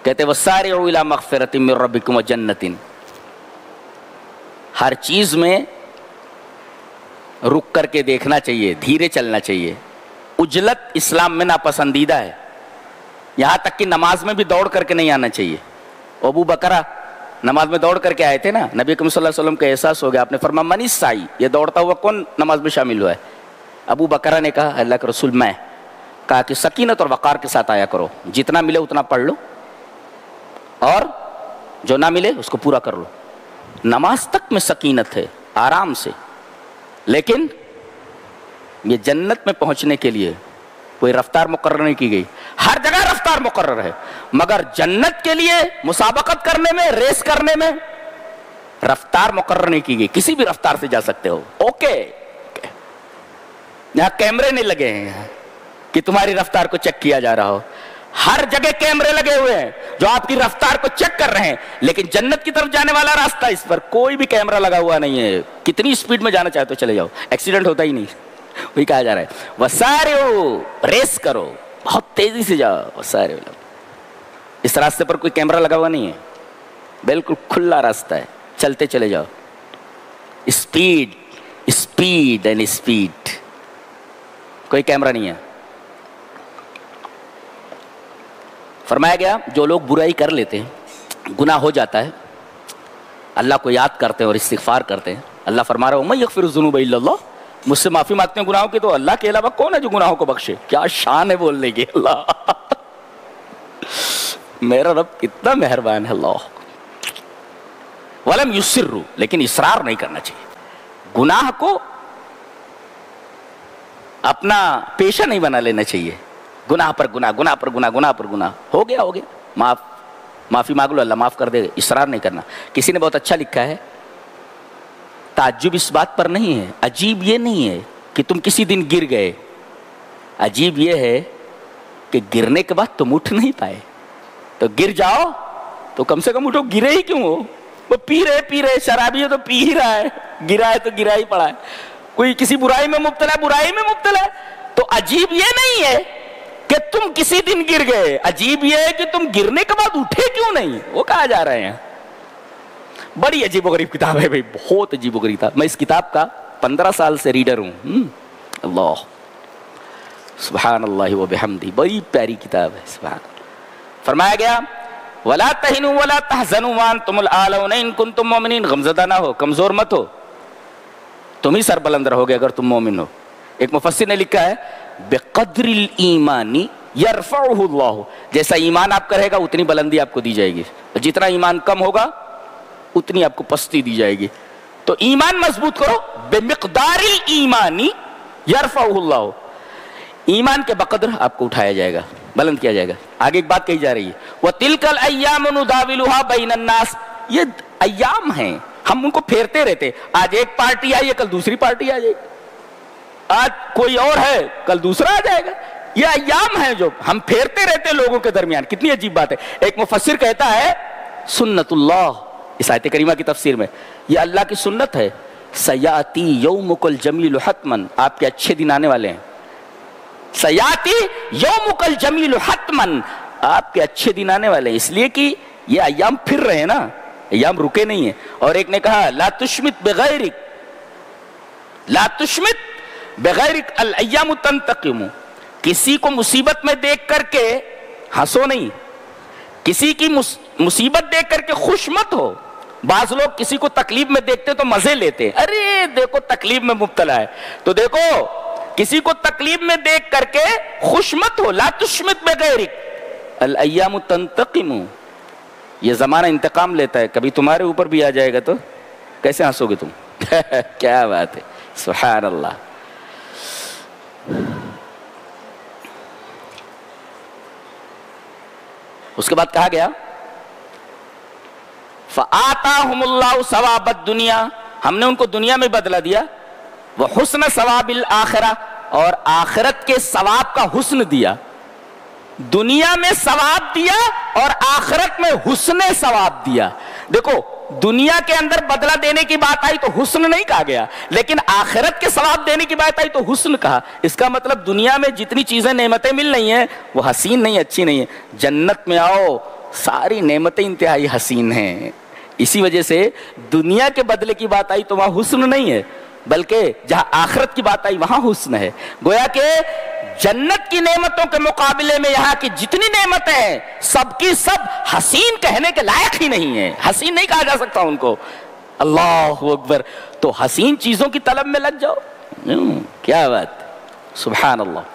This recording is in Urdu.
کہتے وسارعوا الی مغفرۃ من ربکم وجنۃ، ہر چیز میں رک کر کے دیکھنا چاہیے، دھیرے چلنا چاہیے. عجلت اسلام میں ناپسندیدہ ہے، یہاں تک کہ نماز میں بھی دوڑ کر کے نہیں آنا چاہیے. ابو بکرہ نماز میں دوڑ کر کے آئے تھے نا، نبی کریم صلی اللہ علیہ وسلم کا احساس ہو گیا، آپ نے فرمایا من السائی، یہ دوڑتا ہوا کون نماز میں شامل ہوا ہے؟ ابو بکرہ نے کہا اللہ کے رسول میں. کہا کہ سکینت اور وقار کے ساتھ آیا کرو، جتنا ملے اتنا پڑھ لو اور جو نہ ملے اس کو پورا کر لو. نماز تک میں سکینت ہے، آرام سے، لیکن یہ جنت میں پہنچنے کے لیے کوئی رفتار مقرر نہیں کی گئی. ہر جگہ رفتار مقرر ہے، مگر جنت کے لیے مسابقت کرنے میں، ریس کرنے میں رفتار مقرر نہیں کی گئی. کسی بھی رفتار سے جا سکتے ہو. اوکے، یہاں کیمرے نہیں لگے ہیں کہ تمہاری رفتار کو چیک کیا جا رہا ہو. ہر جگہ کیمرے لگے ہوئے ہیں جو آپ کی رفتار کو چیک کر رہے ہیں، لیکن جنت کی طرف جانے والا راستہ، اس پر کوئی بھی کیمرہ لگا ہوا نہیں ہے. کتنی سپیڈ میں جانا چاہے تو چلے جاؤ، ایکسیڈنٹ ہوتا ہی نہیں. وہی کہا جا رہا ہے وسارعوا، ریس کرو، بہت تیزی سے جاؤ. وسارعوا، اس راستے پر کوئی کیمرہ لگا ہوا نہیں ہے، بالکل کھلا راستہ ہے، چلتے چلے جاؤ. اسپیڈ اسپیڈ اینڈ اسپیڈ، کوئی کیمرہ نہیں ہے. فرمایا گیا جو لوگ برائی کر لیتے ہیں، گناہ ہو جاتا ہے، اللہ کو یاد کرتے ہیں اور استغفار کرتے ہیں. اللہ فرما رہا ہے وَمَن یغفر الذُّنُوبَ إِلَّا اللَّهُ، مجھ سے معافی مانگتے ہیں گناہوں کی تو اللہ کے علاوہ کون ہے جو گناہوں کو بخشے. کیا شان ہے بولنے کی. اللہ میرا رب کتنا مہربان ہے. اللہ وَلَمْ يُصِرُّوا، لیکن اصرار نہیں کرنا چاہیے. گناہ کو اپنا پیشہ نہیں بنا لینا چاہیے. گناہ پر گناہ، گناہ پر گناہ، گناہ پر گناہ. ہو گیا ہو گیا، معافی مانگ لو، اللہ معاف کر دے گا. اصرار نہیں کرنا. کسی نے بہت اچھا لکھا ہے، تعجب اس بات پر نہیں ہے، عجیب یہ نہیں ہے کہ تم کسی دن گر گئے، عجیب یہ ہے کہ گرنے کے بعد تم اٹھ نہیں پائے. تو گر جاؤ تو کم سے کم اٹھو. گرے ہی کیوں ہو؟ وہ پی رہے شرابی ہے تو پی ہی رہا ہے، گرا ہے تو گرا ہی پڑا ہے. کوئی کسی برائی میں مبتلا ہے، برائی میں مبتلا ہے. تو عجیب یہ نہیں ہے کہ تم کسی دن گر گئے، عجیب یہ ہے کہ تم گرنے کے بعد اٹھے کیوں نہیں. وہ کہا جا رہے ہیں. بڑی عجیب و غریب کتاب ہے بھائی، بہت عجیب و غریب کتاب. میں اس کتاب کا 15 سال سے ریڈر ہوں. اللہ سبحان اللہ و بحمدہ، بڑی پیاری کتاب ہے. سبحان اللہ. فرمایا گیا وَلَا تَهِنُوا وَلَا تَحْزَنُوا وَأَنْتُمُ الْأَعْلَوْنَ إِن كُنتُم مُؤْمِنِينَ. غمزدہ نہ ہو، کمزور مت ہو، تم ہی سر بلند رہو گے اگر تم مومن ہو. ایک مفسر نے لکھا ہے بقدر الایمان یرفعہ اللہ، جیسا ایمان آپ کا رہے گا اتنی بلندی آپ کو دی جائے گی، جتنا ایمان کم ہوگا اتنی آپ کو پستی دی جائے گی. تو ایمان مضبوط کرو. بمقدار الایمان یرفعہ اللہ، ایمان کے بقدر آپ کو اٹھایا جائے گا، بلند کیا جائے گا. آگے ایک بات کہی جا رہی ہے وَتِلْكَ الْأَيَّامُ نُدَاوِلُهَا بَيْنَ النَّاسِ، یہ ایام ہیں، ہم ان کو پھیرتے رہتے. آج ایک پارٹی آئی ہے، کل دوسری پارٹی آ جائے گی. آج کوئی اور ہے، کل دوسرا آ جائے گا. یہ ایام ہیں جو ہم پھیرتے رہتے لوگوں کے درمیان. کتنی عجیب بات ہے. ایک مفسر کہتا ہے سنت اللہ، اس آیت کریمہ کی تفسیر میں، یہ اللہ کی سنت ہے. سیاتی یومک الجمیل حتمن، آپ کے اچھے دن آنے والے ہیں. سیاتی یومک الجمیل حتمن، آپ کے اچھے دن آنے والے ہیں. اس لیے کہ یہ ایام پھر رہے ہیں نا، ایام رکے نہیں ہیں. اور ایک نے کہا لا تشمت بغیرک، لا تشمت بغیرک الایام تنتقم، کسی کو مصیبت میں دیکھ کر کے ہنسو نہیں، کسی کی مصیبت دیکھ کر کے خوش مت ہو. بعض لوگ کسی کو تکلیف میں دیکھتے تو مزے لیتے، ارے دیکھو تکلیف میں مبتلا ہے. تو دیکھو کسی کو تکلیف میں دیکھ کر کے خوش مت ہو. لا تشمت بغیرک الایام تنتقم، یہ زمانہ انتقام لیتا ہے، کبھی تمہارے اوپر بھی آ جائے گا تو کیسے ہنسو گے تم. کیا بات ہے، سبحان اللہ. اس کے بعد کہا گیا فآتاہم اللہ ثواب الدنیا، ہم نے ان کو دنیا میں بدلہ دیا، وحسن ثواب الآخرہ، اور آخرت کے ثواب کا حسن دیا. دنیا میں ثواب دیا اور آخرت میں حسن ثواب دیا. دیکھو دنیا کے اندر بدلہ دینے کی بات آئی تو حسن نہیں کہا گیا، لیکن آخرت کے ثواب دینے کی بات آئی تو حسن کہا. اس کا مطلب دنیا میں جتنی چیزیں نعمتیں مل رہی ہیں وہ حسین نہیں، اچھی نہیں ہیں. جنت میں آؤ، ساری نعمتیں انتہائی حسین ہیں. اسی وجہ سے دنیا کے بدلے کی بات آئی تو وہاں حسن نہیں ہے، بلکہ جہاں آخرت کی بات آئی وہاں حسن ہے. گویا کہ جنت کی نعمتوں کے مقابلے میں یہاں کی جتنی نعمتیں ہیں سب کی سب حسین کہنے کے لائق ہی نہیں ہیں، حسین نہیں کہا جا سکتا ان کو. اللہ اکبر. تو حسین چیزوں کی طلب میں لگ جاؤ. کیا بات، سبحان اللہ.